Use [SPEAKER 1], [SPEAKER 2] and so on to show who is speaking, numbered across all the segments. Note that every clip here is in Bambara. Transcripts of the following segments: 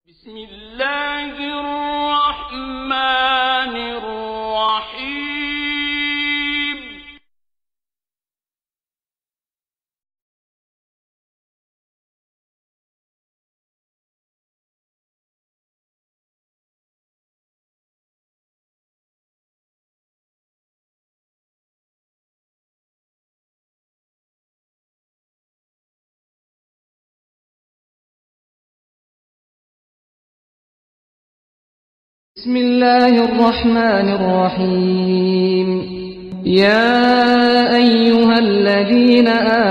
[SPEAKER 1] بسم الله الرحمن الرحيم.
[SPEAKER 2] بسم الله الرحمن الرحيم. يا أيها الذين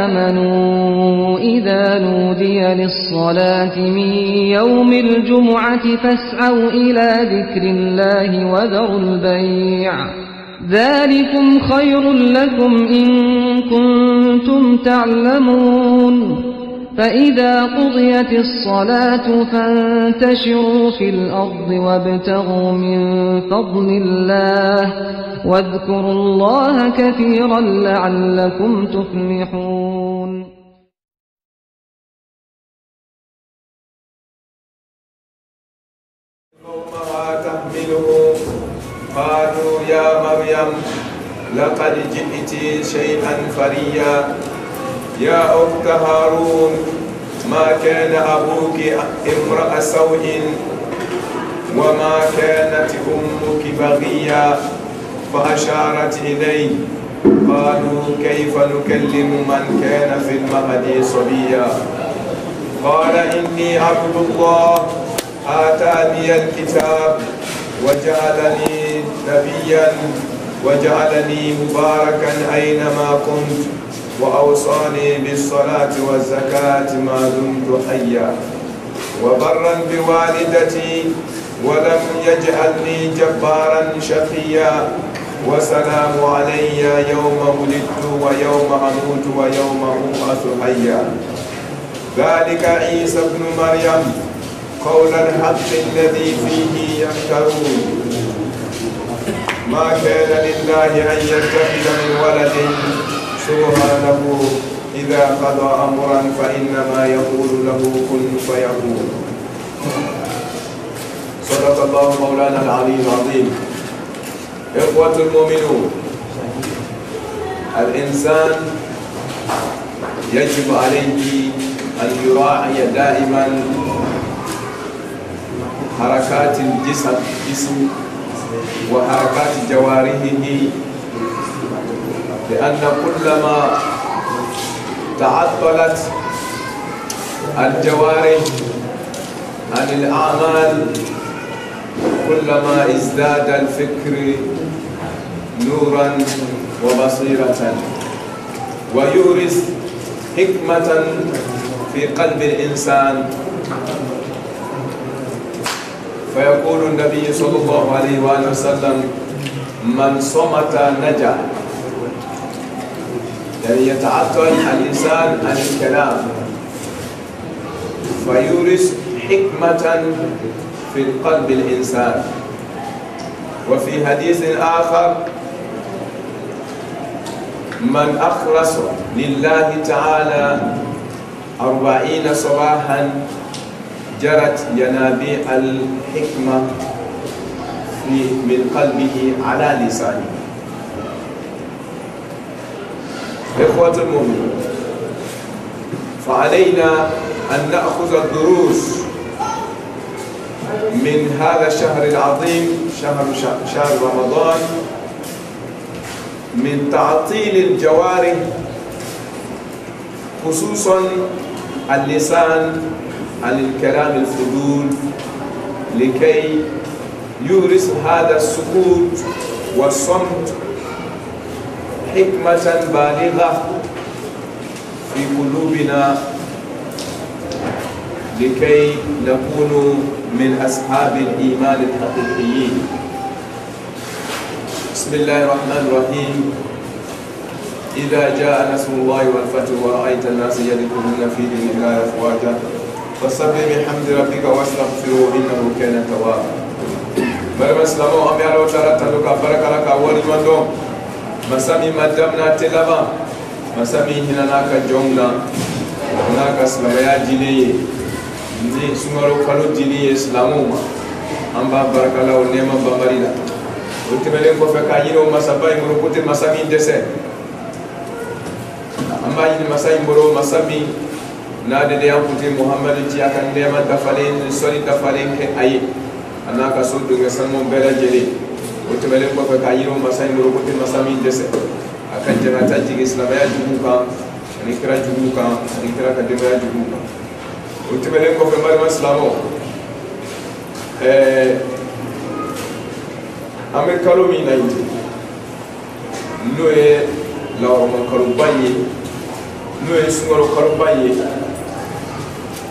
[SPEAKER 2] آمنوا إذا نودي للصلاة من يوم الجمعة فاسعوا إلى ذكر الله وذروا البيع ذلكم خير لكم إن كنتم تعلمون. فإذا قضيت الصلاة فانتشروا في الأرض وابتغوا من فضل الله واذكروا الله كثيرا لعلكم تفلحون.
[SPEAKER 3] قومها تحمله قالوا يا مريم لقد جئت شيئا فريا يا أخت هارون ما كان أبوك امرأ سوء وما كانت أمك بغيا فأشارت إليه قالوا كيف نكلم من كان في المهد صبيا قال إني عبد الله آتاني الكتاب وجعلني نبيا وجعلني مباركا أينما كنت وأوصاني بالصلاة والزكاة ما دمت حيا وبرا بوالدتي ولم يجعلني جبارا شقيا وسلام علي يوم ولدت ويوم أموت ويوم أبعث حيا ذلك عيسى ابن مريم قول الحق الذي فيه يمترون ما كان لله أن يتخذ من ولد سبحانه إذا قضى أمرا فإنما يقول له كن فيكون. صدق الله مولانا العلي العظيم. إخوة المؤمنون، الإنسان يجب عليه أن يراعي دائما حركات الجسم وحركات جوارحه، لأن كلما تعطلت الجوارح عن الأعمال كلما ازداد الفكر نورا وبصيرة ويورث حكمة في قلب الإنسان. فيقول النبي صلى الله عليه وآله وسلم من صمت نجا، يعني يتعطل اللسان عن الكلام فيورث حكمة في قلب الإنسان. وفي حديث آخر من أخلص لله تعالى 40 صباحا جرت ينابيع الحكمة من قلبه على لسانه. إخوة المؤمنين، فعلينا أن نأخذ الدروس من هذا الشهر العظيم، شهر رمضان، من تعطيل الجوارح خصوصا اللسان عن الكلام الفضول، لكي يورث هذا السكوت والصمت حكمة بالغة في قلوبنا، لكي نكون من أصحاب الإيمان الحقيقيين. بسم الله الرحمن الرحيم. إذا جاء نصر الله والفتح ورأيت الناس يدخلون في دين الله أفواجا فسبح بحمد ربك واستغفره إنه كان توابا. برما سلامو أمي على وترى تلوك بركة لك أول من دوم مسامي مدامنا تلابا مسامي هنا ناك جمنا ناك سلامي جيني ni sungaro kalo dini islamu ma amba barakala o nema bambarila o temelen ko fe ka yino masaba ngoro kote masami dese amba yini masai ngoro masami na de amputi muhammad ji akan nema tafalen sori tafalen ke ayi anaka so dunga samo bela jeli o temelen ko fe ka yino masai ngoro kote masami dese akan jangata ji islamaya jubuka ni kira jubuka ni kira ka demaya jubuka o temelen ko fe mari islamo ame kalo min na ite no ye lawroma kalo baye no ye sungaro kalo baye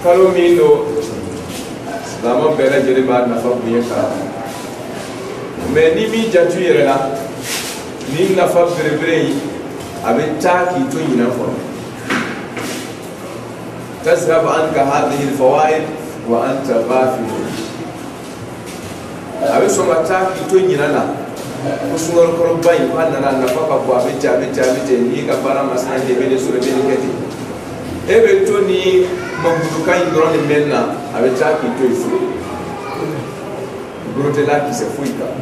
[SPEAKER 3] kalo min no lama bɛɛ lajɛlen b'a nafa bonya ka mais ni min jatu yɛrɛ la ni nafa belebele yi a bɛ taa k'i to ɲinan kɔrɔ tazhab anka hadhihi alfawaid wa anta ghafil a bɛ sɔn ka taa k'i to ɲinan na ko sungaro kalo baye ko a nana nafa ka bon a bɛ ten n'i ka baara masina de bɛ ne sɔrɔ bɛ ne kɛ ten e bɛ to ni mabudukan in dɔrɔn de mɛn na a bɛ taa k'i to yen so bolo tɛ la kisɛ foyi kan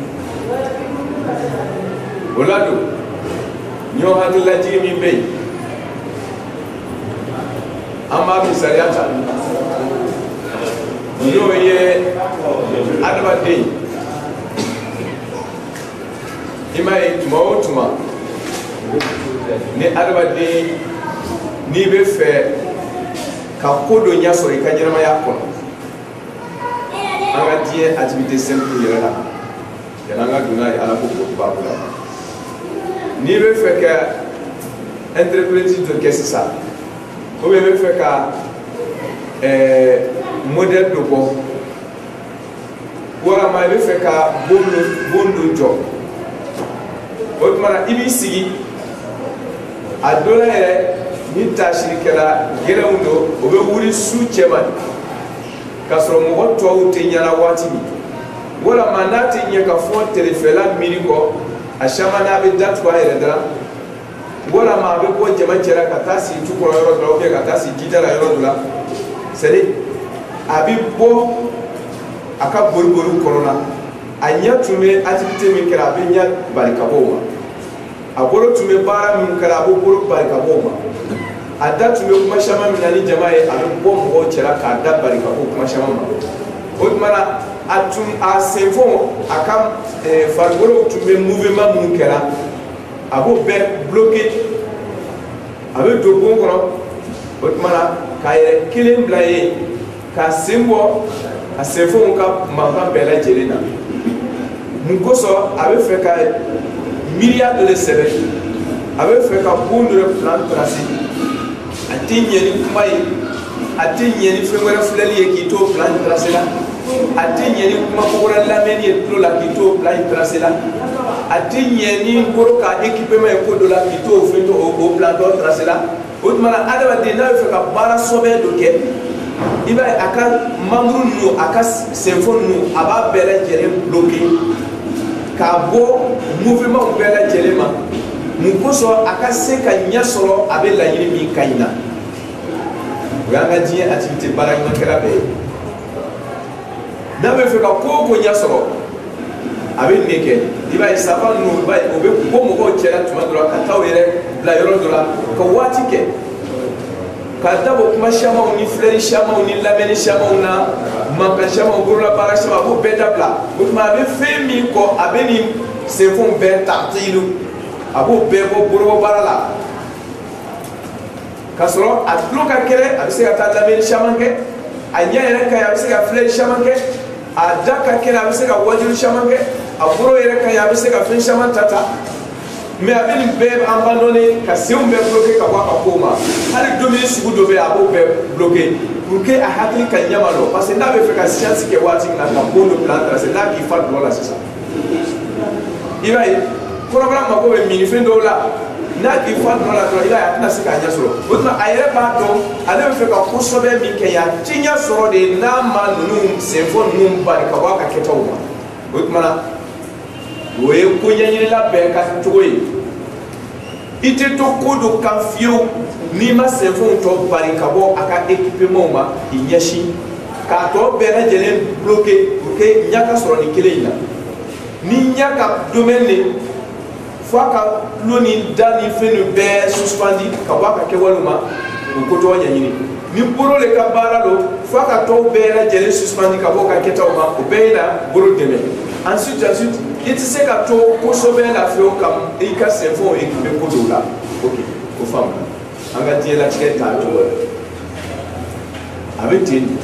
[SPEAKER 3] o la don ɲɔ hakililajigi min bɛ yen an b'a misaliya ta n'o ye adamaden i m'a ye tuma o tuma ni adamaden n'i bɛ fɛ ka ko dɔ ɲɛ sɔrɔ i ka ɲɛnamaya kɔnɔ an ka diɲɛ activité simple yɛrɛ la yanni an ka don n'a ye ala ko baabu la n'i bɛ fɛ ka entreprise dɔ kɛ sisan ou bien i bɛ fɛ ka modèle dɔ bɔ walama i bɛ fɛ ka bon dɔ jɔ o tuma na i b'i sigi a dɔ la yɛrɛ ni taasirikɛla gɛlɛnw don o bɛ wuli su cɛman k'a sɔrɔ mɔgɔ tɔw tɛ ɲɛna waati min walama n'a tɛ ɲɛ ka fɔ telefɛla miiri kɔ a caman n'a bɛ datugu a yɛrɛ da walama a bɛ bɔ jama cɛla ka taa sigi tu kɔrɔ yɔrɔ dɔ la ou bien ka taa sigi jida la yɔrɔ dɔ la c'est à dire a bɛ bɔ a ka boliboliw kɔnɔ a ɲɛ tun bɛ activité min kɛra a bɛ ɲɛ bali ka bɔ o ma a bolo tun bɛ baara min kɛra a bɛ bolo bali ka bɔ o ma a da tun bɛ kuma caman min na ni jama ye a bɛ bɔ mɔgɔw cɛla k'a da bali ka bɔ kuma caman ma o tuma na a senfɔ a ka farikolo tun bɛ mouvement minnu kɛra a b'o bɛɛ bloqué a bɛ don bon kɔnɔ o tuma na k'a yɛrɛ kelen bila yen k'a sen bɔ a senfɔw ka mankan bɛɛ lajɛlen na mun kosɔn a bɛ fɛ ka miiriya dɔ de sɛbɛn a bɛ fɛ ka bon dɔ de plan tracer a tɛ ɲɛ ni kuma ye a tɛ ɲɛ ni fɛn wɛrɛ filɛli ye k'i to plan tracer la a tɛ ɲɛ ni kuma wɛrɛ lamɛnni ye tulo la k'i to plan tracer la a tɛ ɲɛ ni bolo ka équipement ye ko dɔ la k'i to o fɛn to o plan dɔ tracer la o tuma na adamaden n'a bɛ fɛ ka baara sɔbɛ dɔ kɛ i b'a ye a ka membre ninnu a ka senfɔ ninnu a b'a bɛɛ lajɛlen bloqué k'a bɔ mouvement bɛɛ lajɛlen ma mun kosɔn a ka se ka ɲɛ sɔrɔ a bɛ laɲini min ka ɲi na o y'an ka diɲɛ activité baara ɲumankɛla bɛɛ ye n'a bɛ fɛ ka ko o ko ɲɛ sɔrɔ a bɛ nin de kɛ i b'a ye safa ninnu o bɛ bɔ mɔgɔw cɛla tuma dɔ la ka taa o yɛrɛ bila yɔrɔ dɔ la ka waati kɛ ka dabɔ kuma camanw ni filɛli camanw ni lamɛnni camanw na mankan camanw bololabaara caman a b'o bɛɛ dabila o tuma a bɛ fɛn min kɔ a bɛ nin senfɛnw bɛɛ ta tigilu a b'o bɛɛ bɔ bolobɔbaara la k'a sɔrɔ a tulo ka kɛnɛ a bɛ se ka taa lamɛnni caman kɛ a ɲɛ yɛrɛ ka ɲi a bɛ se ka filɛli caman kɛ a da ka kɛnɛ a bɛ se ka wajulu caman kɛ a bolo yɛrɛ ka ɲi a bɛ se ka fɛn caman ta mais a bɛ nin bɛɛ abandonné ka senw bɛɛ bloqué ka bɔ a ka kow ma hali dumuni sugu dɔ bɛ yen a b'o bɛɛ bloqué pour que a hakili ka ɲɛma dɔn parce que n'a bɛ fɛ ka science kɛ waati min na ka bon dɔ plan tracer n'a k'i fa dulɔ la sisan i b'a ye kɔrɔbɔrɔ mako bɛ minifɛn dɔw la n'a k'i fa dulɔ la dɔrɔn i b'a ye a tɛna se k'a ɲɛ sɔrɔ o tuma a yɛrɛ b'a dɔn ale bɛ fɛ ka kosɛbɛ min kɛ yan a ti ɲɛ sɔrɔ de n'a ma ninnu senfɔ ninnu bali ka bɔ a ka kɛtaw ma o tuma na o ye ko ɲɛɲinila bɛɛ ka cogo ye i tɛ to ko dɔ kan fiyewu n'i ma senfɛnw tɔ bari ka bɔ a ka équipement ma i ɲɛsin k'a tɔ bɛɛ lajɛlen bloqué pour que ɲa ka sɔrɔ nin kelen in na ni ɲa ka domaine de fo a ka tulo ni da ni fɛn nin bɛɛ suspendi ka bɔ a ka kɛwalew ma o ko tɔgɔ ɲɛɲini ni bolo de ka baara don fo a ka tɔw bɛɛ lajɛlen suspendi ka bɔ ka kɛtaw ma o bɛɛ ye na bolo dɛmɛ ensuite i tɛ se ka to kosɛbɛ lafiyaw kan i ka sɛnfɛnw équipé ko dɔw la ok o faamu an ka diɲɛlatigɛ t'a cogo la a bɛ ten de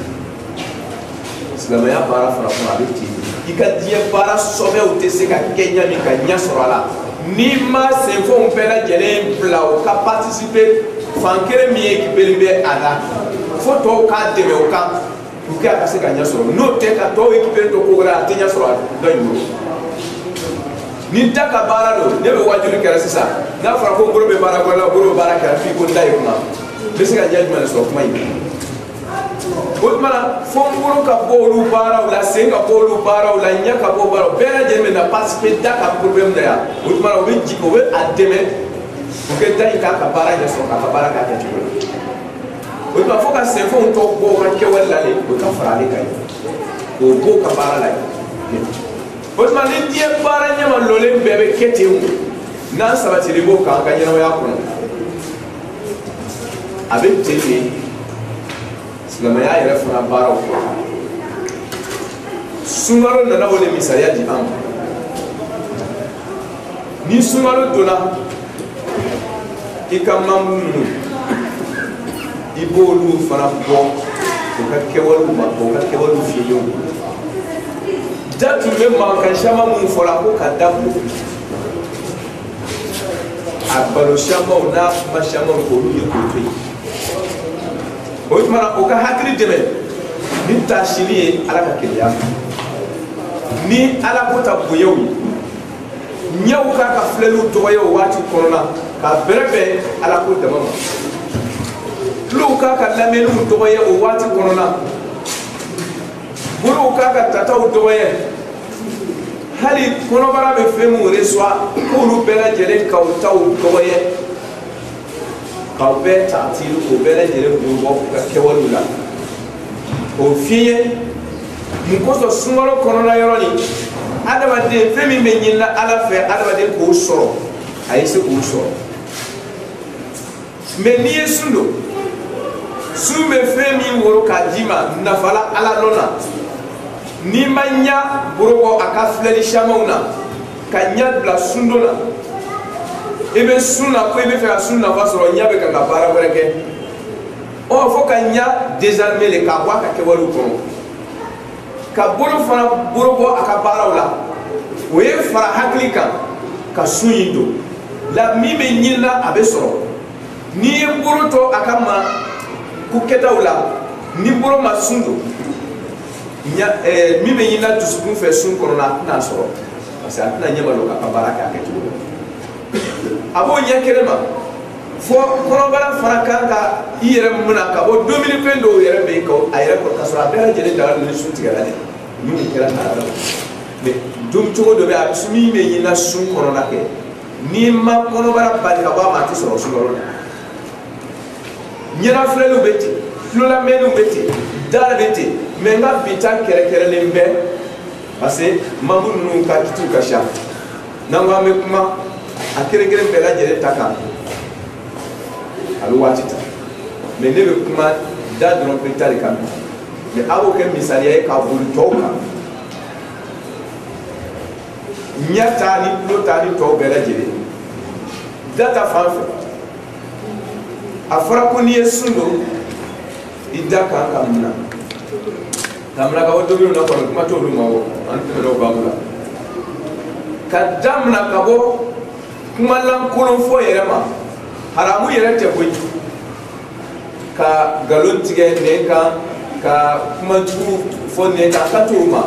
[SPEAKER 3] silamɛya baara fana kɔnɔ a bɛ ten de i ka diɲɛ baara sɔbɛw tɛ se ka kɛ ɲa min ka ɲa sɔrɔ a la n'i ma sɛnfɛnw bɛɛ lajɛlen bila o ka participer fan kelen min équipé bɛ a la fo tɔw k'a dɛmɛ o kan pour que a ka se ka ɲa sɔrɔ n'o tɛ ka tɔw équipé to ko wɛrɛ a tɛ ɲa sɔrɔ dɔ in bolo ni da ka baara don ne bɛ wajuli kɛra sisan n'a fɔra ko n bolo bɛ baara wɛrɛ la bolo bɛ baara kɛra f'i ko n da ye kuma n bɛ se ka ɲɛ jumɛn de sɔrɔ kuma in o tuma na fo n bolo ka bɔ olu baaraw la sen ka bɔ olu baaraw la ɲɛ ka bɔ baaraw bɛɛ lajɛlen bɛ na participer da ka problème da yan o tuma na o bɛ jigin o bɛ a dɛmɛ pour que da in k'a ka baara ɲɛ sɔrɔ k'a ka baara k'a kɛcogo la o tuma fo ka sɛnfɛnw tɔ bɔ o ka kɛwale la de o ka fara ale kan ye k'o bɔ o ka baara la ye o tuma ni diɲɛ baara ɲɛmalɔlen bɛɛ bɛ kɛ ten o n'an sabatilen b'o kan an ka ɲɛnamaya kɔnɔ a bɛ ten de silamɛya yɛrɛ fana baaraw kɔ sunkalo nana o de misaliya di an ma ni sunkalo donna i ka membre ninnu i b'olu fana bɔ o ka kɛwalew ma o ka kɛwalew fiyɛw da tun bɛ mankan caman minnu fɔra ko ka dabila a balo camanw n'a kuma camanw k'olu ye k'o to yen o tuma na o ka hakili dɛmɛ ni taasili ye ala ka keleya ni ala ko ta bonyaw ye ɲɛw k'a ka filɛliw dɔgɔya o waati kɔnɔna ka bɛrɛbɛn ala ko dama ma tulow k'a ka lamɛnniw dɔgɔya o waati kɔnɔna bolow k'a ka tataw dɔgɔya hali kɔnɔbara bɛ fɛn minnu reçoit k'olu bɛɛ lajɛlen k'aw taw dɔgɔya k'aw bɛɛ ta tili k'o bɛɛ lajɛlen bɔ u ka kɛwalew la o f'i ye mun kosɔn sunkalo kɔnɔna yɔrɔ nin adamaden fɛn min bɛ ɲinina ala fɛ adamaden k'o sɔrɔ a ye se k'o sɔrɔ mais n'i ye sun don sun bɛ fɛn min woro k'a d'i ma nafa la ala nɔ na n'i ma ɲa borobɔ a ka filɛli camanw na ka ɲa bila sun dɔ la i bɛ sun na ko i bɛ fɛ ka sun nafa sɔrɔ ɲa bɛ kan ka baara wɛrɛ kɛ ɔ fo ka ɲa désarmer le k'a bɔ a ka kɛwalew kɔnɔ ka bolo fana borobɔ a ka baaraw la o ye fara hakili kan ka sun in don la min bɛ ɲinina a bɛ sɔrɔ n'i ye bolo to a ka ma ko kɛtaw la ni bolo ma sun don min bɛ ɲinina dusukun fɛ sun kɔnɔna a tɛna sɔrɔ parce que a tɛna ɲɛ malo k'a ka baara kɛ a kɛcogo la a b'o ɲɛ kɛnɛ ma fo kɔnɔbara fana kan ka i yɛrɛ minɛ ka bɔ dumuni fɛn dɔw yɛrɛ bɛ yen a yɛrɛ kɔrɔ k'a sɔrɔ a bɛɛ lajɛlen dara ni sun tigɛra dɛ min kɛra a la mais dum cogo dɔ bɛ a min bɛ ɲinina sun kɔnɔna kɛ n'i ma kɔnɔbara bali ka bɔ a ma a tɛ sɔrɔ sunkalo la ɲɛnafilɛliw bɛ ten tulolamɛnniw bɛ ten dara bɛ ten mais n ka bi ta kɛrɛkɛrɛnlen bɛ parce que membre ninnu ka kitiw ka ca n'an ko an bɛ kuma a kelen-kelen bɛɛ lajɛlen ta kan a bɛ waati ta mais ne bɛ kuma da dɔrɔn bɛ ta de kan mais a b'o kɛ misaliya ye k'a boli tɔw kan ɲɛ ta ni tulo ta ni tɔw bɛɛ lajɛlen da ta fan fɛ a fɔra ko n'i ye sun don i da kan ka minɛ ka minɛ ka bɔ dominiw na kɔni kuma t'olu ma o an tɛmɛn'o baabu la ka da minɛ ka bɔ kuma lankolon fɔ yɛrɛ ma haramu yɛrɛ tɛ koyi ka nkalon tigɛ nɛn kan ka kuma jugu fɔ nɛn kan a ka t'o ma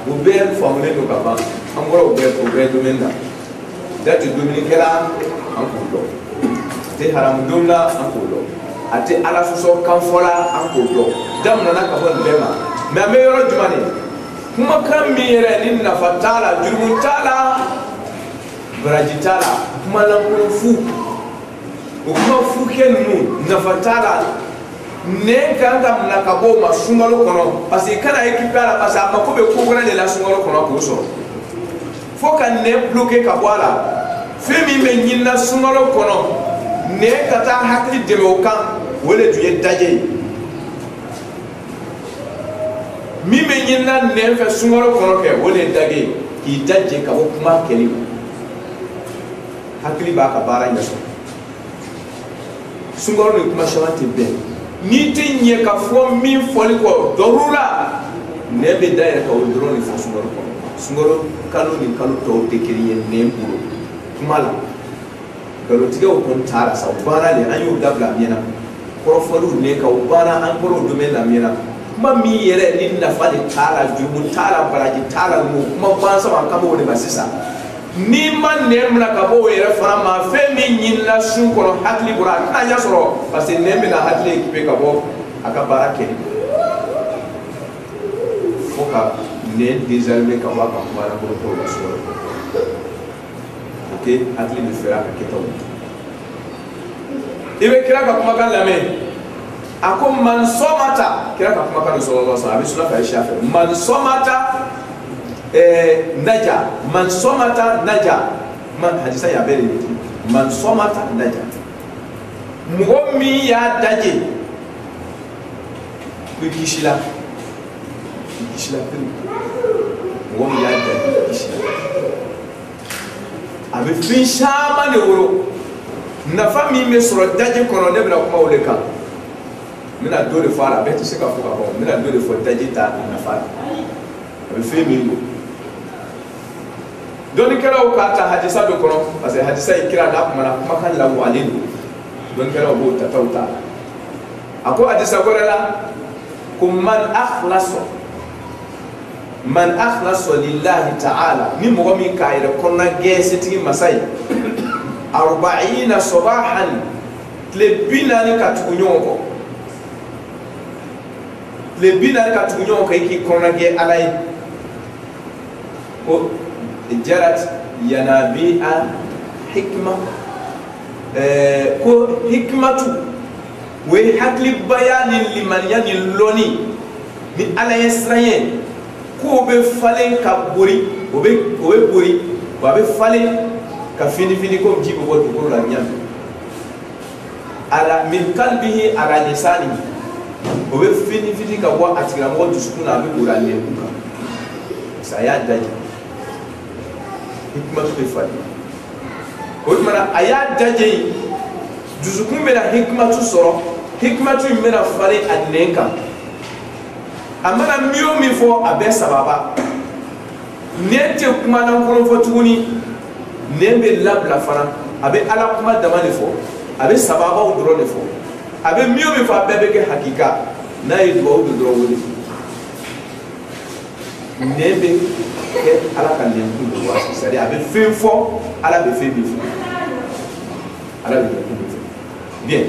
[SPEAKER 3] o bɛɛ faamulen don ka ban an bɔra o bɛɛ domaine na date dumunikɛla an k'o dɔn a tɛ haramu don na an k'o dɔn a tɛ ala sɔsɔ kan fɔla an k'o dɔn daminɛna ka fɔ nin bɛɛ ma mais an bɛ yɔrɔ jumɛn de kumakan min yɛrɛ ni nafa t'a la jurumu t'a la baraji t'a la kuma lankolon fu o kuma fu kɛ ninnu nafa t'a la ne kan ka na ka bo ma sungalo kono parce que kana équipe ala parce que ma ko be ko gona de la sungalo kono ko so fo ka ne bloquer ka bo ala fe mi me nyina sungalo kono ne kata hakli de o kan wala duye daje mi me nyina ne fe sungalo kono ke wala dage ki daje ka bo kuma keli hakli ba ka bara nyaso sungalo ni kuma shawante be ni te nye ka fo min foli ko dorura ne be daire ka o drone fo sungalo ko sungalo kanu ni kanu to te kiriye ne buru kuma la galo tiga o kon tara sa bana le ayu dabla miena ko folu ne ka o bana an ko do men la miena kuma mi yere ni na fa de tara ju mun tara baraji tara mu kuma ban sama kamo ne basisa ni man ne mna ka bo yere fara ma fe mi nyinna sun ko hakli bura na ya soro parce que ne me na hakli ekipe ka bo aka barake foka ne désormais ka wa ka kuma na ko la soro ok hakli me fera ka keto ibe kira ka kuma kan lame ako man somata kira ka kuma kan sallallahu alaihi wasallam abi sunna fa shafi man somata naja man somata naja man hadisa ya bere man somata naja mugomi ya daje ku kishila kiri mugomi ya daje kishila abe fin shama ne woro na fami me soro daje kono ne bra kuma wole kan mina dole fara be to se ka fuka ko mina dole fo daje ta na fara abe fin mi doni kera o kata hadisa do kono parce que hadisa ikira na kuma kan la walin don kera o ta tauta ako hadisa gorela kum man akhlaso lillahi ta'ala ni mo mi kayre konna geseti masai 40 sabahan lebinani katunyonko iki konna ge alai o جرت ينابيع حكمة كو حكمة وحكل بيان لمن ينلوني من على يسرين كو بفالين كبوري وببوري وبفالين كفيني كو جيب وتقول لنيام على من قلبه على لسانه وبفيني كبوا أتكلم وتسكون أبي قراني saya daji hikmatu be fadi o mana aya daji dusukun mena hikmatu soro hikmatu mena fari annenka amana miyo mi fo abe sababa nete kuma nan kono fo tuguni nembe labla fara abe ala kuma damane fo abe sababa o drone fo abe miyo mi fo abe ke hakika na yi do woni nebe ke ala ka lembu do wasi sari abe fefo ala be fe bifo ala be ko bifo bien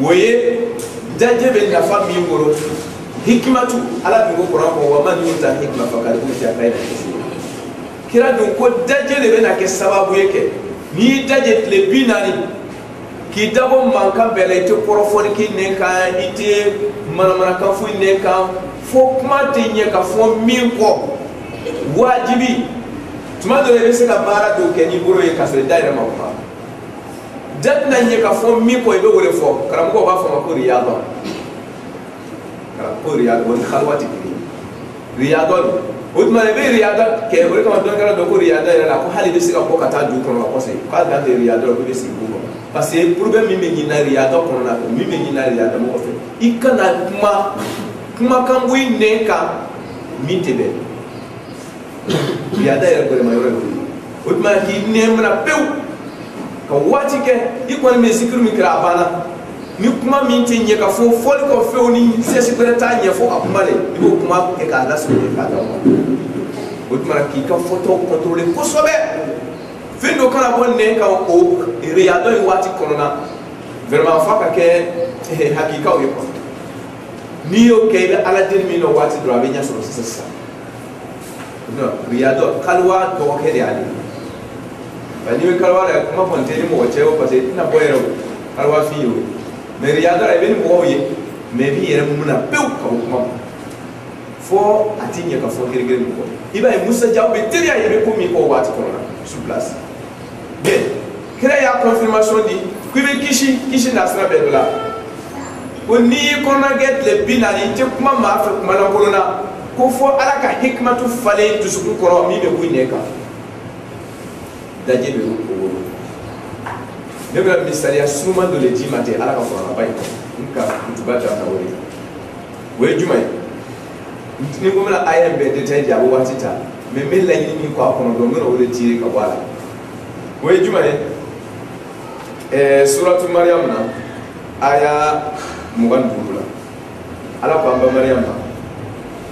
[SPEAKER 3] woye daje be na fami ngoro hikmatu ala be ko qur'an ko wa man yuta hikma faqad utiya khayran kaseera kira dun ko daje le be na ke sababu yake ni daje le binani ki dabo manka bele te porofoni ki ne ka ite mana ka fu ne ka fo kuma te nye ka fo min ko wajibi tuma do be se ka bara do ke ni buro e ka se daire ma ko dat na nye ka fo min ko e be wole fo karam ko ba fo ma ko riyado won khalwati riyado utma be riyado ke wole ko don kala do ko riyado la ko hali be se ka ko kata du ko ko se ka da riyado ko be se ko parce que problème mi me na riyado ko na mi me na riyado mo ko fe ikana kuma kan buyi ne ka min tebe ya da yar ko ma yoro o ma ki ne mna pew ka wati ke ikon me sikru mi kra bana ni kuma min te nye ka fo fol ko fe ni se sikru ta nye fo akuma le ibo kuma e ka da so e ka da o ma ki ka photo contrôler ko sobe fe do kala bon ne ka o riyado i wati korona vraiment fa ka ke hakika o ko ni yo ke be ala dirmi no wati do abe nya so sesa no riyado kalwa to ke de ali bani we kalwa la kuma ponte ni mo che o pase na boyero kalwa fi yo me riyado e be ni mo ye mais bi yɛrɛ mun na pew ka bɔ kuma fo a ti ɲɛ ka fɔ gɛrɛgɛrɛ min kɔ i b'a ye Musa Jaw bɛ teliya yɛrɛ ko min kɔ waati kɔnɔ na sur place bien kira y'a confirmation di ko i bɛ kisi nasira bɛɛ dɔ la ko n'i y'i kɔnɔna tile 40 i tɛ kuma maa fɛ kuma lankolon na ko fo Ala ka hikmatu falen dusukun kɔrɔ min bɛ bɔ i ɲɛ kan daje bɛ o wolo ne bɛ misaliya suruman dɔ le d'i ma ten Ala ka kuranaba in kɔnɔ nka kutuba ta ka wele o ye jumɛn ye ni ko bɛna aya in bɛɛ détail di a bɛ waati ta mais n bɛ laɲini min kɔ a kɔnɔ dɔn n bɛna o de tirer ka bɔ a la o ye jumɛn ye suratu Mariam na aya 25 la Ala ko an ba Mariam ma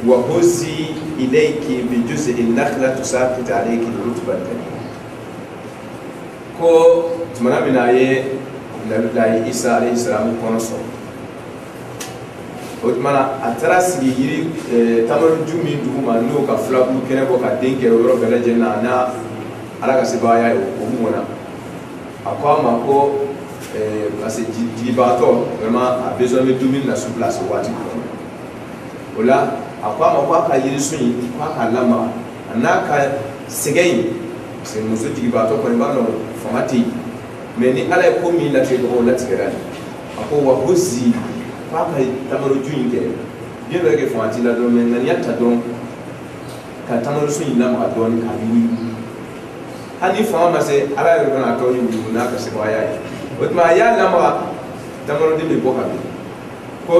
[SPEAKER 3] wa huzi ilayki bi juz'i an-nakhla tusaqit alayki rutban jamiyya ko tumana min a ye Nabilahi Isa alayhi salam kɔnɔ sɔrɔ o tumana a taara sigi yiri tamariju min duguma n'o ka filabulu kɛnɛ bɔ ka den kɛ o yɔrɔ bɛɛ lajɛlen na n'a Ala ka sebaaya ye o mɔna a ko a ma ko parce que jigibagatɔ vraiment a besoin bɛ dumuni na sur place waati kɔnɔ o la a ko a ma ko a ka yirisun in ko a ka lamaga a n'a ka sɛgɛn in parce que muso jigibagatɔ kɔni b'a dɔn fanga tɛ yen mais ni Ala ye ko min latigɛ dɔrɔn o latigɛra de a ko wa huzi ko a ka tamaroju in kɛ bien vrai que fanga t'i la dɔrɔn mais ŋaniya ta dɔrɔn ka tamarosun in lamaga dɔɔni k'a wuli hali ni fanga ma se Ala yɛrɛ bɛna a tɔ yugu n'a ka sebaaya ye o tuma a y'a lamaga tamaroden bɛ bɔ ka bin ko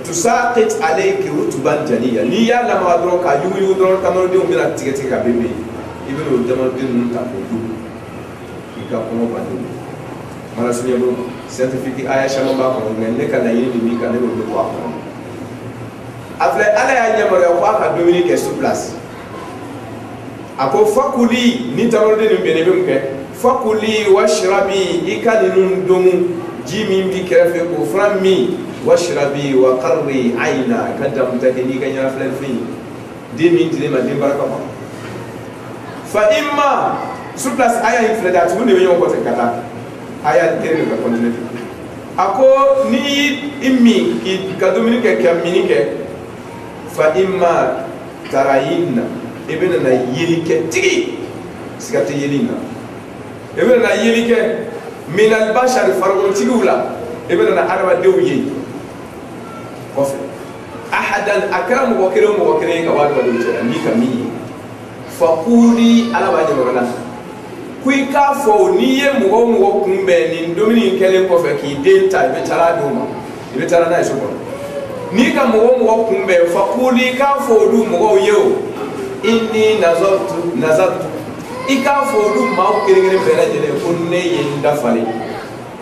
[SPEAKER 3] tusaqit alayki rutban janiyya n'i y'a lamaga dɔrɔn k'a yugu dɔrɔn tamarodenw bɛna tigɛ ka bin i bɛna o tamaroden ninnu ta k'o dun k'i ka kɔngɔ bannen mana sunya bolo scientifique aya caman b'a kɔnɔ mais ne ka laɲini de min kan ne b'o de bɔ a kɔnɔ a filɛ Ala y'a yamaruya ko a ka dumuni kɛ sur place a ko fakuli ni tamaroden ninnu bɛnnen bɛ mun kɛ fakuli washrabi i ka ninnu domu ji min bi kɛrɛfɛ k'o fana min washrabi wa qarri ayna ka damuta kɛ n'i ka ɲɛnafilɛlifɛn den min dilen ma den barika ma fa imma sur place aya in filɛ de a tugu de bɛ ɲɔgɔn kɔ ten ka taa aya kelen de ka continuer a ko ni i min k'i ka dumuni kɛ ka mini kɛ fa imma tarayinna i bɛna na yeli kɛ tigi siga tɛ yeli in na i bɛna na yeli kɛ minal bashari farikolotigiw la i bɛna na adamadenw ye kɔfɛ ahadan a kɛra mɔgɔ kelen o mɔgɔ kelen ye ka bɔ adamadenw cɛ la n'i ka min ye fakuli Ala b'a ɲɛmɔgɔ la ko i k'a fɔ n'i ye mɔgɔ o mɔgɔ kunbɛn nin dumuni in kɛlen kɔfɛ k'i den ta i bɛ taa a d'o ma i bɛ taa n'a ye so kɔnɔ n'i ka mɔgɔ o mɔgɔ kunbɛn fakuli k'a fɔ olu mɔgɔw ye o inni nazartu i k'a fɔ olu maaw kelen-kelen bɛɛ lajɛlen ko ne ye n dafalen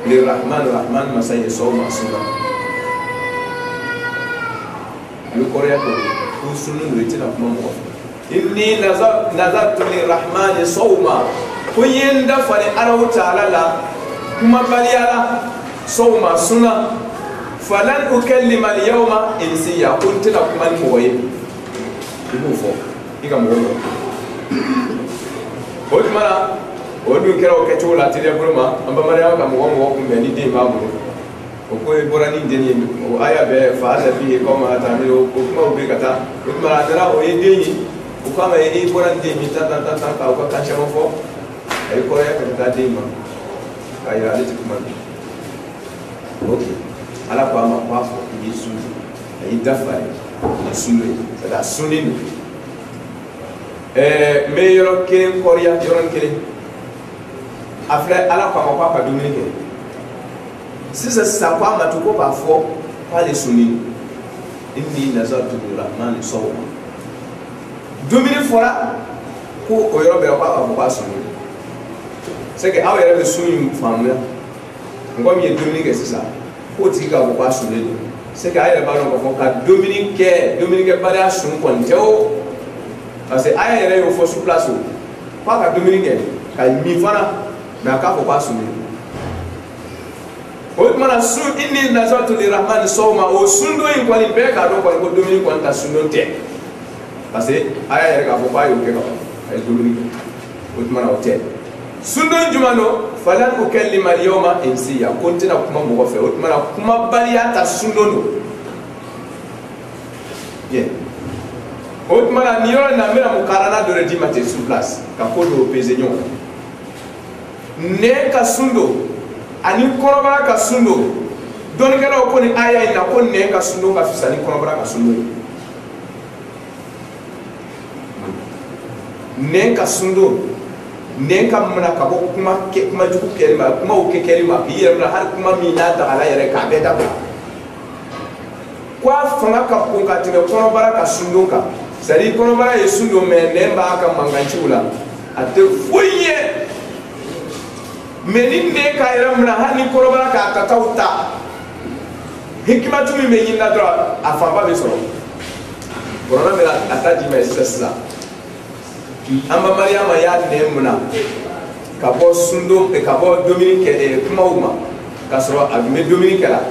[SPEAKER 3] lirahman masa ye sɔn ma sunna a bɛ kɔrɔya ko sunni do i tɛna kuma mɔgɔ fɛ inni nazartu lirahman sawma ko n ye n dafalen Alahu Taala la kumabaliya la sawma sunna falan ukallima al-yawma insiya ko n tɛna kuma ni mɔgɔ ye i b'o fɔ i ka mɔgɔ dɔn o tuma na o dun kɛra o kɛcogo la teliya bolo ma an bamananya ka mɔgɔ kunbɛn ni den b'a bolo o ko i bɔra ni den ye o aya bɛɛ fa hasa fihi qawman ta'malu o kumaw bɛ ka taa o tuma na a nana o ye den ye o k'a ma i bɔra ni den min tan ka o ka kan caman fɔ a ye kɔrɔya ka taa den ma k'a yira ale tɛ kuma min ok Ala ko a ma ko a fɔ i y'i sun a y'i dafalen ni sunlo ye c'est à dire a sunnen don n bɛ yɔrɔ kelen kɔrɔya yɔrɔnin kelen a filɛ Ala ko a ma ko a ka dumuni kɛ sisan ko a ma to ko k'a fɔ k'ale sunnen inni nazartu lirahmani sawma dumuni fɔra ko o yɔrɔ bɛɛ k'a fɔ k'a sunnen c'est que aw yɛrɛ bɛ sun in faamuya mɔgɔ min ye dumuni kɛ sisan k'o tigi k'a fɔ k'a sunnen don c'est que a yɛrɛ b'a dɔn k'a fɔ ka dumunikɛbaliya sun kɔni tɛ o parce que a yɛrɛ y'o fɔ sur place o k'a ka dumuni kɛ ka min fana mais a k'a fɔ k'a sunnen o tuma na sun inni nazartu lirahmani sawma o sundon in kɔni bɛɛ k'a dɔn kɔni ko dumuni kɔni ta sundon tɛ parce que a y'a yɛrɛ k'a fɔ k'a y'o kɛ ka ban a ye dumuni kɛ o tuma na o tɛ sundon jumɛn don falan ukallima al-yawma insiya kontina kuma mo fe o mana kuma baliya ta sundono bien o mana ni yoro na mera mukarana do redima te sur place ka ko do pezenyo ne ka sundo ani korobara ka sundo don kala ko ni aya ina ko ne ka sundo ka fisani korobara ka sundo ne ka sundo ne ka mana ka ko kuma juku kelima kuma o ke kelima bi yera har kuma mina da ala yere ka beta kwa fanga ka ko ka tine kono bara ka sundo ka sari kono bara ye sundo me ne ba ka manganci ula ate foye menin ne ka yera mana har ni kono bara ka ta tauta hikmatu mi me yinna dra afamba be soro corona me ataji me sesa amba Mariama ya ne muna ka bo sundo ka bo Dominique kuma uma ka soro agme Dominique la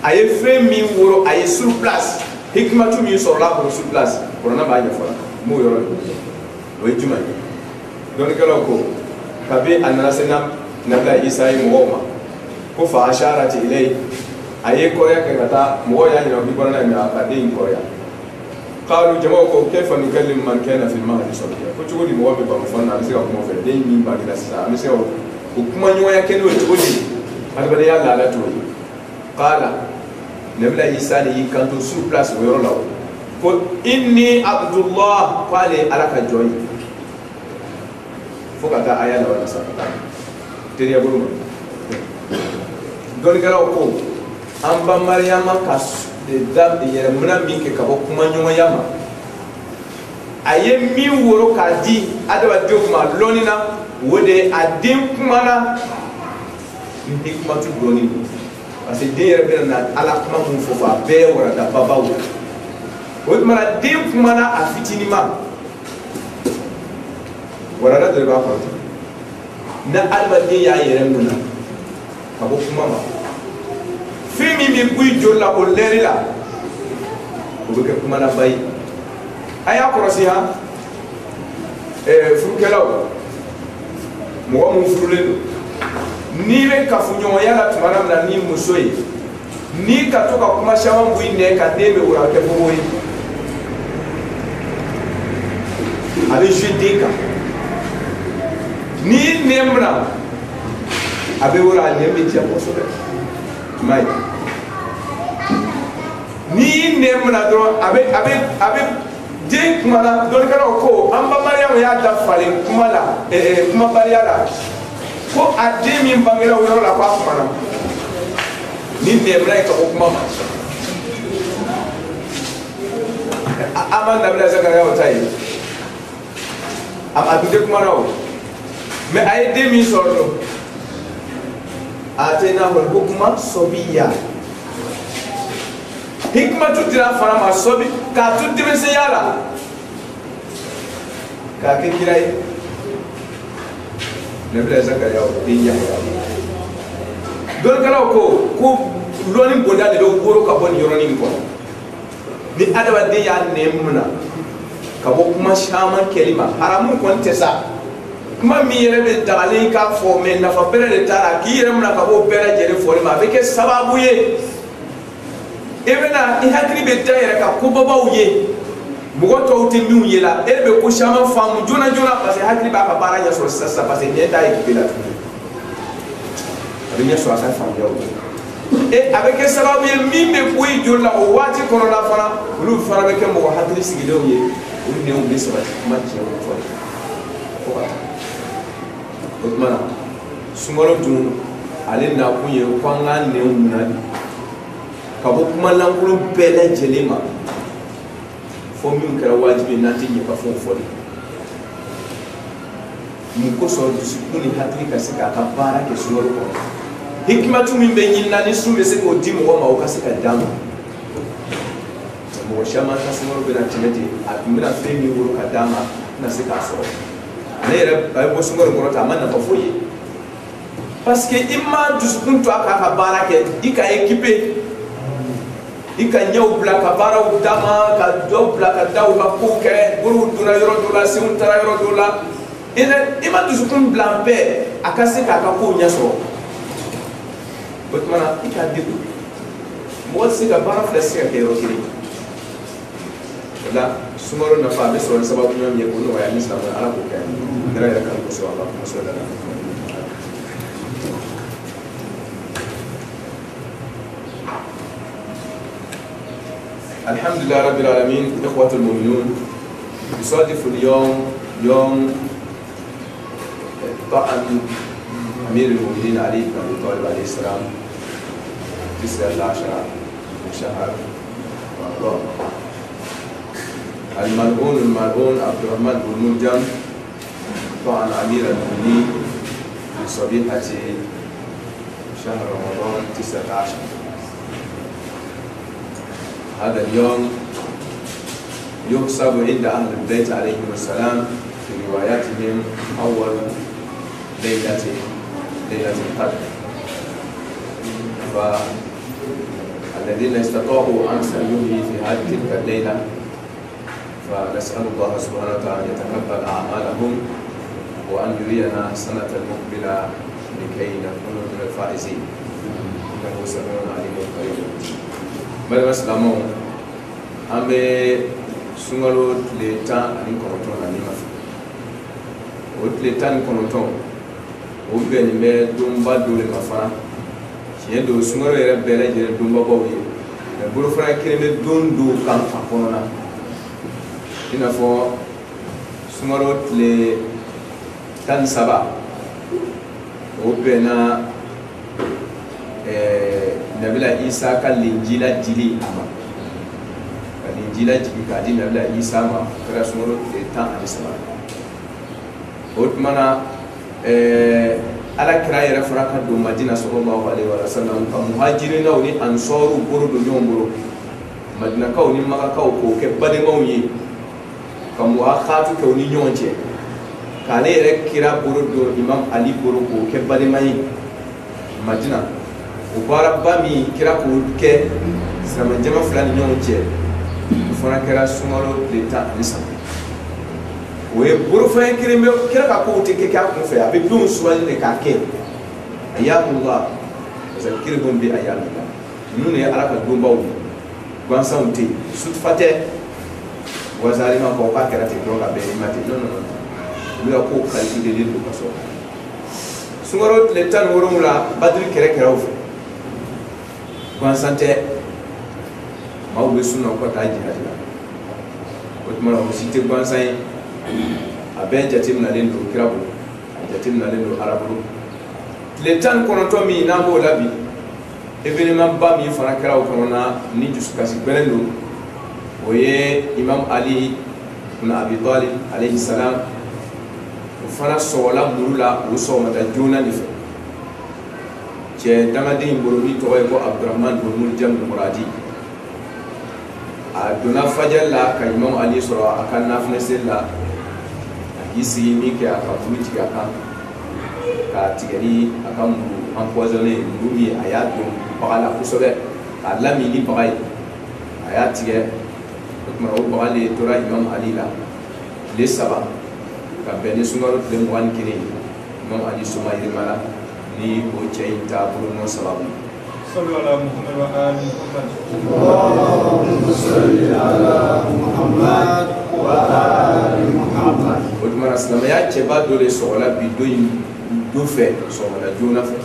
[SPEAKER 3] aye fe mi woro aye sur place hikmatu mi soro la sur place corona ba nya fora mo yoro o juma don kala ko ka be anasena nabla Isa yi mo ko fa asharati ilay aye koya ka kata mo ya nya bi corona mi aka de koya قالوا جماعة كيف نكلم من كان في المهد صبيا فتقولي موابي بمفنا أمسك أكما في الدين من بعد الساعة أمسك أكما نوايا كنوا تقولي هذا بدي يلا لا تقولي قال نبلا عيسى كان تسوق بلاس ويرونه قل إني عبد الله قال على كجوي فوق هذا آية لو نسأل تري أقول دون كلا أقول أمبا مريم كاس dam yere muna min ke kabo kuma nyoma yama aye mi woro ka di adaba de kuma lonina wode adim kuma na ni kuma tu doni parce que de yere be na ala kuma mun fo fa be wora da baba wo wode mara dim kuma na afitini ma wora da de ba ko na alba de ya yere muna kabo kuma ma fimi mi bui jolla o leri la o be kuma na bay aya korosi ha furukelaw mo mo furule ni be kafunyo yala tumana na ni musoyi ni katoka kuma shawa bui ne ka debe ura ke boboyi ale jedeka ni nemna abe ura ne be tia posobe mai ni ne muna do abe de kuma na don kana ko amba Mariam ya da fale kuma la kuma bariala ko ade min bangela woro la kwa kuma na ni ne muna ka kuma ma aman da bila zakara wa tai am de kuma na o me ay de min sordo atena hol hukma sobiya hikma tu dira fara ma sobi ka tu dime se yala ka ke kirai nebla zakariya o dinya don kala ko loni bonda de do goro ka boni yoroni ko ni adawa de ya nemuna ka bo kuma shama kelima haramun kon tesa kuma mi yere be dagale ka fo me na fa bere de tara ki yere muna ka bo bere jere fo ma be ke sababu ye ebena i hakri be tayere ka ko babaw ye bugo to te mi yela ebe ko shama famu jona parce que hakri ba ka bara ya so sasa parce que ne dai ki la abi ya so asa famu yo avec ke sababu ye mi me ko i jola o wati kono la fara lu fara be ke mo hakri sigido ye ulu ne o be so ma ci o to ko Otmana sumalo dun ale na kunye kwanga ne unna ka bo kuma lankulu bele jelema fo min kara wajibi na tinye ka fo fo mu ko so dusukuni hatri ka sika ka bara ke sumalo ko hikmatu min be nyinna ni sumbe se ko dimo wa ma o ka sika dama mo shama ka sumalo be na tinete atumira femi wuro ka dama na sika so ne yɛrɛ a ye bɔ sunkalo kɔrɔ ta a ma nafa foyi ye parce que i ma dusukun to a k'a ka baara kɛ i ka équipe i ka ɲɛw bila ka baaraw d'a ma ka dɔw bila ka da u ka kow kɛ bolow donna yɔrɔ dɔ la senw taara yɔrɔ dɔ la ima dusukun bila bɛɛ a ka se k'a ka kow ɲɛ sɔrɔ o tuma na i k'a degun mɔgɔ tɛ se ka baara fila se ka kɛ yɔrɔ kelen o la sunkalo nafa a bɛ sɔrɔ ni sababu ɲuman ye k'o nɔgɔya ni silamɛ ala k'o kɛ nɛrɛ yɛrɛ kan kosɛbɛ ala k'o sɔrɔ la. الحمد لله رب العالمين. إخوة المؤمنون، يصادف اليوم يوم طعن أمير المؤمنين علي بن أبي طالب عليه السلام 19 من شهر رمضان. الملعون عبد الرحمن بن ملجم طعن أمير المؤمنين في صبيحة شهر رمضان 19. هذا اليوم يحسب عند أهل البيت عليهم السلام في رواياتهم أول ليلة القدر. فالذين استطاعوا أن يحيي في هذه تلك الليلة فنسأل الله سبحانه وتعالى أن يتقبل أعمالهم وأن يرينا السنة المقبلة لكي نكون من الفائزين إنه سميع عليم قريب. Madame Salamo, ambe sungalo le temps ani konoton ani mafi. O le temps konoton, o beni me dumba dole mafana. Tiɲɛ don sungalo yɛrɛ bɛɛ lajɛlen dumba baw ye. Mais bolofara kelen bɛ don do kan a kɔnɔna. I n'a fɔ sungalo tile 13 o bɛnna Nabila Isa ka linjila jili ama ka linjila jigi ka di Nabila Isa ma kɛra sunkalo tile 13 o tuma na ala kira yɛrɛ fara ka don Madina sallallahu alaihi wa sallam ka muhajirinaw ni ansɔriw bolo don ɲɔgɔn bolo Madinakaw ni Makakaw k'o kɛ badenmaw ye ka muwakatu kɛ u ni ɲɔgɔn cɛ k'ale yɛrɛ kira bolo don Imam Ali bolo k'o kɛ badema ye Madina. O baara ba min kira k'o kɛ silamɛ jama fila ni ɲɔgɔn cɛ o fana kɛra sunkalo tile 13. o ye bolofɛn kelen bɛ kira ka kow tɛ kɛ a kun fɛ a bɛ denw sugandi de k'a kɛ a y'a mun la parce que kiri bɛ a y'a mun la ninnu de ye ala ka donbaw ye gansanw tɛ yen sutufa tɛ wazari ma k'o k'a kɛra ten dɔrɔn ka bɛn i ma ten non non non olu ka kow calculelen don ka sɔrɔ sunkalo tile 17 badiri kɛrɛkɛrɛw fɛ. Gansan tɛ maaw bɛ sunna u ka taa jihadi la o tuma na o si tɛ gansan ye a bɛɛ jateminɛlen don kira bolo a jateminɛlen don ala bolo tile 19 min n'an b'o la bi événement ba min fana kɛra o kɔnɔna ni dusukasi gbɛrɛn don o ye Imam Ali ibn Abi Talib alayhi salam o fana sɔgɔla muru la o sɔgɔmata joona de fɛ. Cɛ damaden in bolo min tɔgɔ ye ko Abdurrahman bin Muljam Muradi a donna fajr la ka Imam Ali sɔrɔ a ka nafila seli la a k'i sigi min kɛ a ka bulu tigɛ a kan k'a tigɛ ni a ka muru empoisonné muru min a y'a don baga la kosɛbɛ k'a lamin ni baga ye a y'a tigɛ o tuma o baga le tora Imam Ali la tile 3 ka bɛn ni sunkalo tile 21 Imam Ali soma yirima la ni o cɛ in taabolo n'o sababu.
[SPEAKER 4] Sallu ala Muhammad wa ali Muhammad.
[SPEAKER 5] Allahumma salli ala Muhammad wa ali Muhammad.
[SPEAKER 3] O tuma na silamɛya cɛba dɔ de sɔgɔla bi don fɛ sɔgɔla joona fɛ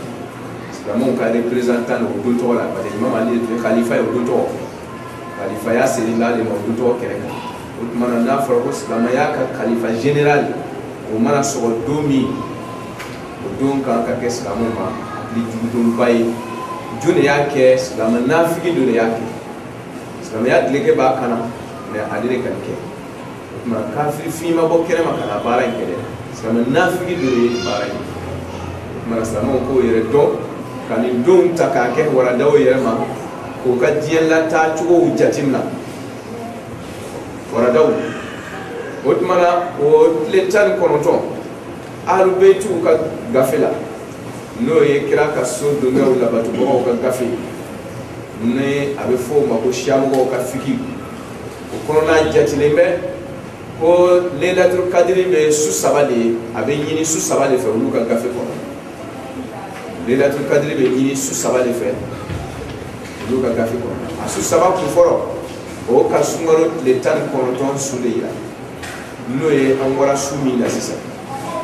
[SPEAKER 3] silamɛw ka représentant o don tɔgɔ la parce que Imam Ali tun ye khalifa ye o don tɔgɔ khalifaya serila ale ma o don tɔgɔ kɛrɛ kan o tuma na n'a fɔra ko silamɛya ka khalifa général o mana sɔgɔ don min o don kan ka kɛ silamɛw ma hakili jugudonba ye jɔn de y'a kɛ silamɛ nafigi dɔ de y'a kɛ silamɛya dileke b'a kana mais ale de kan kɛ o tuma na kafiri finma bɔ kɛnɛma ka na baara in kɛ dɛ silamɛ nafigi dɔ de ye baara in o tuma na silamɛw k'o yɛrɛ dɔn ka nin don ta k'a kɛ waradaw yɛrɛ ma k'o ka diɲɛ lataa cogow jateminɛ waradaw o tuma na o tile 19 ahlu beytiw ka gafe la n'o ye kira ka so dongɛw labatubagaw ka gafe ni a bɛ fɔ o ma ko siyamɔgɔw ka fiki o kɔnɔna jatilen bɛ ko Laylatul Qadri be su sabale abe nyini su sabale fe ulu ka gafe ko Laylatul Qadri be nyini su sabale fe ulu ka gafe ko asu saba ku foro o ka sungaro le tan ko ton suleya no ye angora sumi na sisa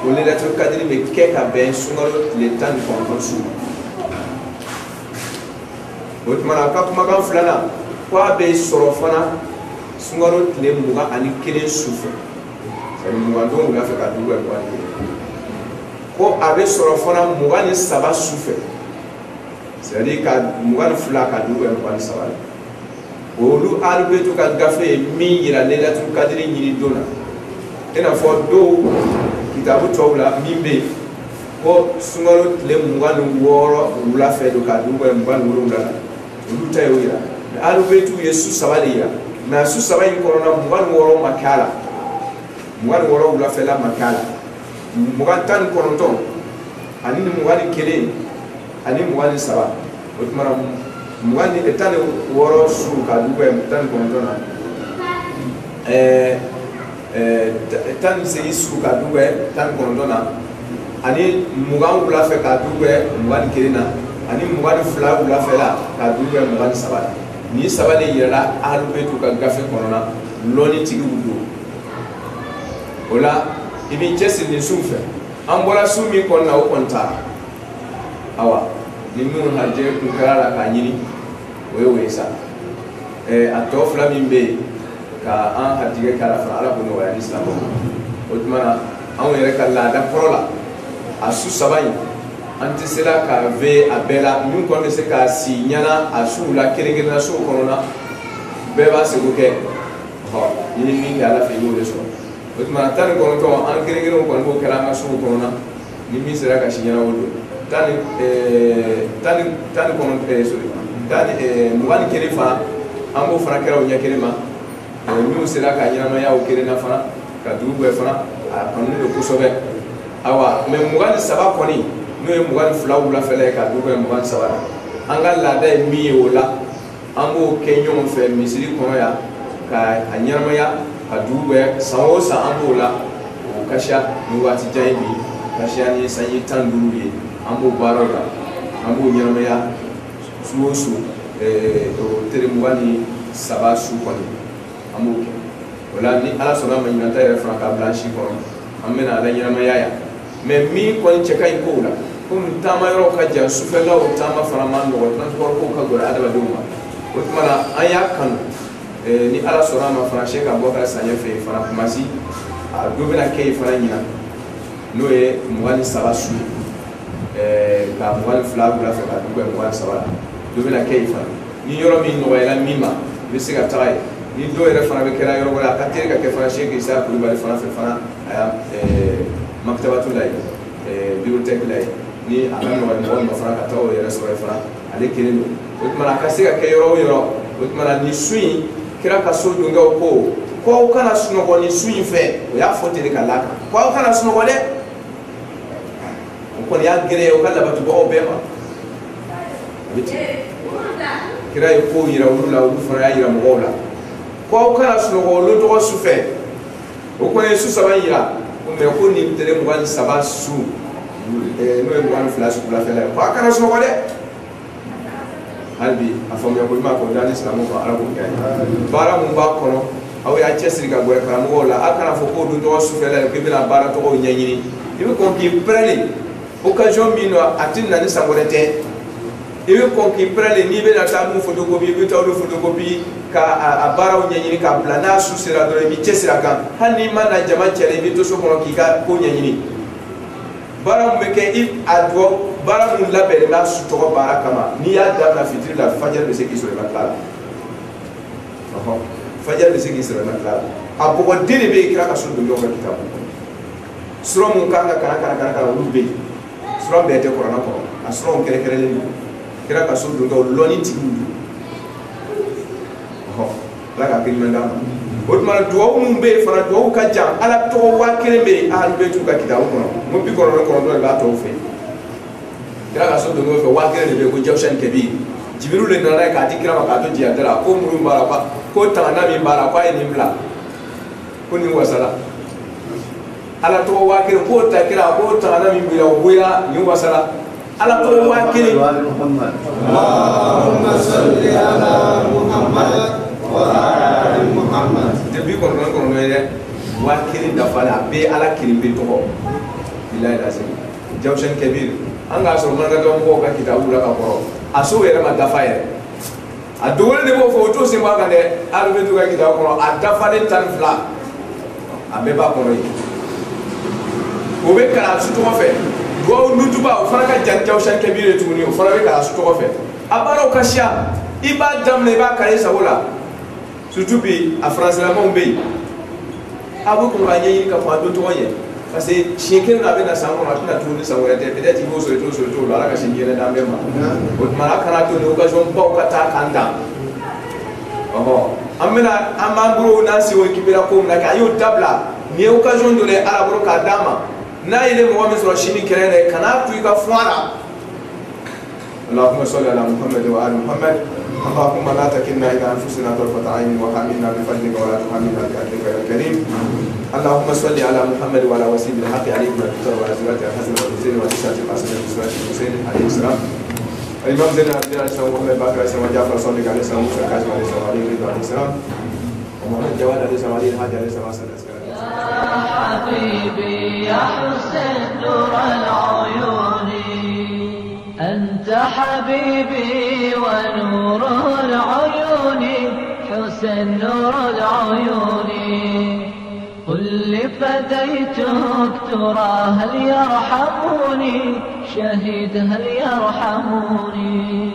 [SPEAKER 3] ko Laylatul Qadri be ke ka be sungaro le tan ko ton su o tuma ka kuma kan fulana ko abe soro fana sungaro tile muga ani kelen sufe sari muga don wula fɛ ka dugu bɛ muga ni kelen ko a bɛ sɔrɔ fana muga ni saba sufe sari ka muga ni fila ka dugu bɛ muga ni saba olu alibetu ka gafe ye min yira Laylatul Qadri ɲini don na i n'a fɔ dɔw kitabu tɔw la min bɛ yen ko sungaro tile muga ni wɔɔrɔ wula fɛ don ka dugu bɛ muga ni wolonwula la olu ta y'o yira alibetu ye su saba de yira mais su saba in kɔnɔna mugan ni wɔɔrɔ ma kɛ a la mugan ni wɔɔrɔ wulafɛla ma kɛ a la mugan tan ni kɔnɔntɔn ani mugan ni kelen ani mugan ni saba o tuma na mugan ni tan ni wɔɔrɔ su ka dugu bɛ tan ni kɔnɔntɔn na tan ni segin su ka dugu bɛ tan ni kɔnɔntɔn na ani mugan wulafɛ ka dugu bɛ mugan ni kelen na ani mugan ni fila wulafɛla ka dugu bɛ mugan ni saba la ni saba de yirala alibetu ka gafe kɔnɔna lɔni tigiw don o la i b'i cɛsiri nin suw fɛ an bɔra su min kɔnɔna o kɔni taara awa ni minnu hajɛ kun kɛra la k'a ɲini o ye o ye sa a tɔ fila min bɛ yen ka an hajigɛ k'a la fana ala k'o nɔgɔya ni silamɛw o tuma na anw yɛrɛ ka laada kɔrɔ la a su saba in an tɛ se la ka ve a bɛɛ la min kɔni bɛ se k'a si ɲana a suw la kelen-kelenna suw kɔnɔna bɛɛ b'a seko kɛ i ni min kɛ ala fɛ i b'o de sɔrɔ o tuma na tan ni kɔnɔntɔn an kelen-kelenw kɔni b'o kɛra an ka suw kɔnɔna ni min sera ka si ɲana o don mugan ni kelen fana an b'o fana kɛra o ɲɛ kelen ma minnu sera ka ɲɛnamaya o kelen na fana ka dugu bɛɛ fana a kɔni don kosɛbɛ awa mais mugan ni saba kɔni n'o ye mugan ni fila wulafɛla ye ka dugu bɛ mugan ni saba la an ka laada ye min ye o la an b'o kɛ ɲɔgɔn fɛ misiri kɔnɔ yan ka a ɲɛnamaya ka dugu bɛ san o san an b'o la o kasiya ni waati jan ye bi kasiya ni sanji 15 ye an b'o baaraw la an b'o ɲɛnamaya su o su o tere mugan ni saba su kɔni an b'o kɛ o la ni ala sɔnna ma ɲinata yɛrɛ fana ka bila an si kɔnɔ an bɛna ala ɲɛnamaya yan mais min kɔni cɛ ka ɲi kow la komi taama yɔrɔ ka jan sufɛlaw taama fana ma nɔgɔ transport kow ka gɛlɛn adamadenw ma o tuma na an y'a kanu ni ala sɔnna a ma fana Sɛki Abubakar Saɲɛ fɛ yen fana Kumasi a dɔ bɛna kɛ yen fana ɲina n'o ye mugan ni saba su ye ka mugan ni fila wula fɛ ka dugu bɛ mugan ni saba la dɔ bɛna kɛ yen fana ni yɔrɔ min nɔgɔyala min ma i bɛ se ka taga yen ni dɔw yɛrɛ fana bɛ kɛra yɔrɔ wɛrɛ a ka teli ka kɛ fana Sɛki Isa Kulubali fana fɛ fana a y'a maktabatu la yen bibliothèque la yen ni a ka nɔgɔ mɔgɔ ma fana ka taa o yɛrɛ sɔrɔ yen fana ale kelen don o tuma na a ka se ka kɛ yɔrɔ o yɔrɔ o tuma na nin su in kira ka so donkɛw ko aw kana sunɔgɔ nin su in fɛ o y'a fɔ ten de ka l'a kan ko aw kana sunɔgɔ dɛ o kɔni y'a gɛlɛya o ka labatubagaw bɛɛ ma a bɛ ten kira ye kow yira olu la olu fana y'a yira mɔgɔw la ko aw kana sunɔgɔ olu tɔgɔ su fɛ o kɔni ye su saba yira mais ko nin tere mugan ni saba su n'o ye mugan ni fila su wulafɛla ye ko a kana sunɔgɔ dɛ hali bi a faamuya ko ɲuman k'o da ni silamɛw kan ala k'o kɛ baara mun b'a kɔnɔ aw y'a cɛsiri ka gɛrɛ karamɔgɔw la a kana fɔ k'o dun tɔgɔ sufɛla ye k'i bɛna baara tɔgɔw ɲɛɲini i bɛ kɔn k'i pɛrɛnlen occasion min don a tɛ na ni san wɛrɛ tɛ i bɛ kɔn k'i pɛrɛnlen n'i bɛna taa mun photocopie i bɛ taa olu photocopie ka a baaraw ɲɛɲini k'a bila n'a su sera dɔrɔn i b'i cɛsiri a kan hali n'i ma na jama cɛla i bɛ to so kɔnɔ k'i ka ko ɲɛɲini baara mun bɛ kɛ a dɔ baara mun labɛnnen b'a su tɔgɔ baara kama n'i y'a dabila fitiri la fajiri bɛ se k'i sɔrɔ i ma tila la fajiri bɛ se k'i sɔrɔ i ma tila la a bɔgɔden de bɛ yen kira ka so don ɲɔgɔn ka kitabu kɔnɔ sura mun kan ka kana olu bɛ yen sura bɛɛ tɛ kuranɛ kɔnɔ a suraw kɛrɛnkɛrɛnlen don kira ka so don lɔni tigiw don ala ka kiri d'a ma o tuma na duwawu mun bɛ yen fana duwawu ka jan ala tɔgɔ 1000 bɛ yen ahlu bɛyitu ka kitabu kɔnɔ mo 99 de b'a tɔw fɛ kira ka so don fɛ 1000 de bɛ yen ko jawshan kabir jibiru le nana ye k'a di kira ma k'a to jiyada la ko muru b'a la ko tangana min b'a la ko a ye nin bila كوني وصلا على تو واكل كو تاكلا كو تانا من بلا ويا ني وصلا على تو واكل
[SPEAKER 5] محمد اللهم صل على محمد وآل محمد
[SPEAKER 3] تبي كون واكل دفنا بي على كلمه تو بالله العظيم جوشن كبير anga so man ga ko ka kitabu la ka ko aso yere ma dafa yere adole ne bo fo to se ma ga ne arbe to ga kitabu ko adafa ne tan fla abe ba ko yi o be kala su to fe do nutuba o fana ka janjaw shan kabire tuni o fana be kala su to fe abaro ka sha iba dam ne ba kare sa wala sutubi a france la mo be abu ko ba yi ka fa do to ye parce que chien na bena sango na tuna tuni sango ya te peut-être il faut so to la ka chien na mbema o mara kana to no occasion ba ka ta kanda amena amangro na si o kibira ko na ka yo tabla ni occasion de le arabro ka dama na ile mo wa mesro chini kelene kana tu ka fara اللهم صل على محمد وآل محمد اللهم لا تكلنا إلى أنفسنا طرفة عين وحملنا بفضلك ولا تحملنا بأجلك يا كريم اللهم صل على محمد وعلى وسيم الحق عليه من الكتاب وأزواجه الحسن والحسين وتسعة الحسن وسورة الحسين عليه السلام الإمام زين العابدين عليه السلام ومحمد باقر عليه السلام وجعفر الصادق عليه السلام وموسى الكاظم عليه السلام وعلي رضا عليه السلام ومحمد جواد عليه السلام وعلي الحاج عليه السلام
[SPEAKER 6] يا حبيبي يا حسين نور العيون أنت حبيبي ونور العيون حسين نور العيون قل لي فديتك ترى هل يرحموني شهيد هل يرحموني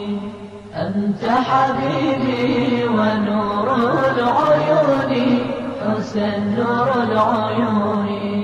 [SPEAKER 6] أنت حبيبي ونور العيون حسين نور العيون